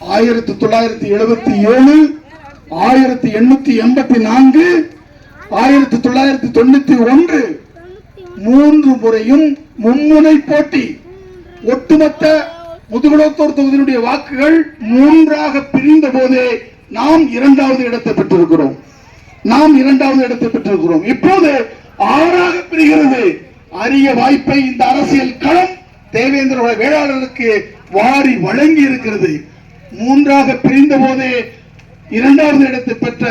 1977, 1884, 1991 3 முறையும் மும்முனை போட்டி. ஒட்டுமொத்த முதுகுளத்தூர் தொகுதியினுடைய வாக்குகள் 3ஆக பிரிந்த போதே நாம் 2வது இடத்தை பெற்றிருக்கிறோம். இப்போது 6ஆக பிரிகிறது. அரிய வாய்ப்பை இந்த அரசியல் களம் தேவேந்திர வேளாளர்களுக்கு வாரி வழங்கி இருக்கிறது. 3ஆக பிரிந்த போதே 2வது இடத்தை பெற்ற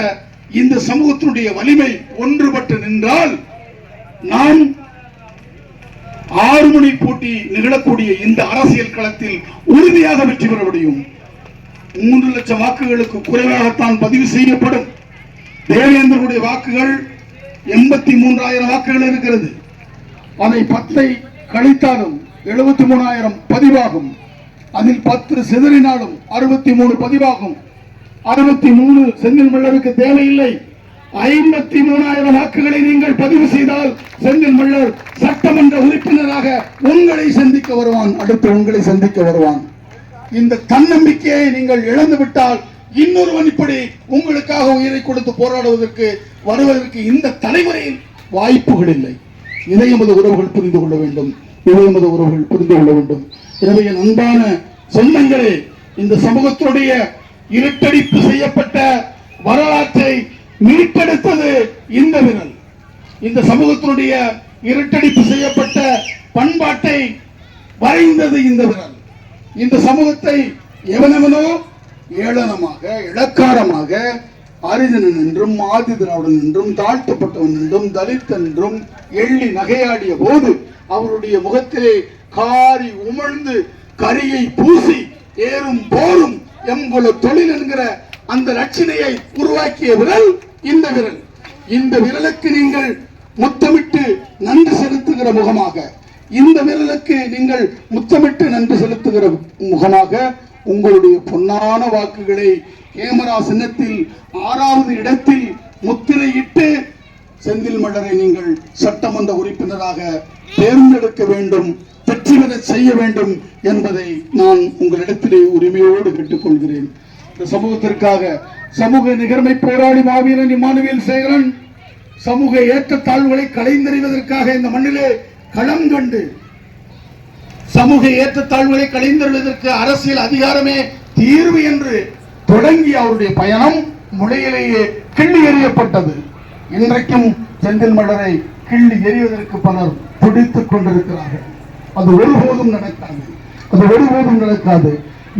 இந்த சமூகத்தினுடைய வலிமை ஒன்றுபட்டு நின்றால் நாம் 6 முனை போட்டி நிகழக்கூடிய இந்த அரசியல் களத்தில் உறுதியாக வெற்றி பெற முடியும். 3 லட்சம் வாக்குகளுக்கு குறைவாகத்தான் பதிவு செய்யப்படும். தேவேந்திரனுடைய வாக்குகள் 83,000 வாக்குகள் இருக்கிறது. அதை 10 கழித்தாலும் 73,000 பதிவாகும். அதில் 10 சிதறினாலும் 63 பதிவாகும். 63 செந்தில் மல்லருக்கு தேவையில்லை. 53,000 வாக்குகளை நீங்கள் பதிவு செய்தால் செந்தில் மல்லர் சட்டமன்ற உறுப்பினராக உங்களை சந்திக்க வருவான். அடுத்து உங்களை சந்திக்க வருவான். இந்த தன்னம்பிக்கையை நீங்கள் இழந்து விட்டால் இன்னொருவன் இப்படி உங்களுக்காக உயிரை கொடுத்து போராடுவதற்கு வருவதற்கு இந்த தலைமுறையில் வாய்ப்புகள் இல்லை. இதை எமது உறவுகள் புரிந்து கொள்ள வேண்டும். எனவே என் அன்பான சொந்தங்களே, இந்த சமூகத்துடைய இருட்டடிப்பு செய்யப்பட்ட வரலாற்றை மீட்டெடுத்தது இந்த விரல். இந்த சமூகத்தினுடைய இருட்டடிப்பு செய்யப்பட்ட பண்பாட்டை வரைந்தது இந்த விரல். இந்த சமூகத்தை எவனவனோ ஏளனமாக, இளக்காரமாக, அரிஜனன் என்றும், ஆதி திராவிடன் என்றும், தாழ்த்தப்பட்டவன் என்றும், தலித் என்றும் எள்ளி நகையாடிய போது அவருடைய முகத்திலே காரி உமிழ்ந்து கரியை பூசி ஏறும் போரும் எம்குல தொழில் என்கிற அந்த லட்சணையை உருவாக்கிய விரல் இந்த விரல். இந்த விரலுக்கு நீங்கள் முத்தமிட்டு நன்றி செலுத்துகிற முகமாக, இந்த விரலுக்கு நீங்கள் முத்தமிட்டு நன்றி செலுத்துகிற முகமாக உங்களுடைய பொன்னான வாக்குகளை கேமரா சின்னத்தில் 6வது இடத்தில் முத்திரையிட்டு செந்தில் மல்லரை நீங்கள் சட்டமன்ற உறுப்பினராக தேர்ந்தெடுக்க வேண்டும், வெற்றி பெற செய்ய வேண்டும் என்பதை நான் உங்களிடத்திலே உரிமையோடு கேட்டுக்கொள்கிறேன். இந்த சமூகத்திற்காக சமூக நிகர்மை போராளி மாவீரன் இம்மானுவேல் சேகரன் சமூக ஏற்றத்தாழ்வுகளை களைந்தறிவதற்காக இந்த மண்ணிலே களம் கண்டு சமூக ஏற்றத்தாழ்வுகளை களைந்தறிவதற்கு அரசியல் அதிகாரமே தீர்வு என்று தொடங்கி அவருடைய பயணம் முளையிலேயே கிள்ளி எறியப்பட்டது. இன்றைக்கும் செந்தில் மல்லரை கிள்ளி எறிவதற்கு பலர் துடித்துக் கொண்டிருக்கிறார்கள். அது ஒருபோதும் நடக்காது.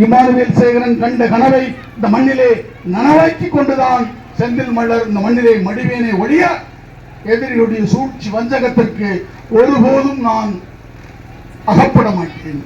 இம்மானுவேல் சேகரன் கண்ட கனவை இந்த மண்ணிலே நனவாக்கி கொண்டுதான் செந்தில் மல்லர் இந்த மண்ணிலே மடிவேனை ஒழிய எதிரியுடைய சூழ்ச்சி வஞ்சகத்திற்கு ஒருபோதும் நான் அகப்பட மாட்டேன்.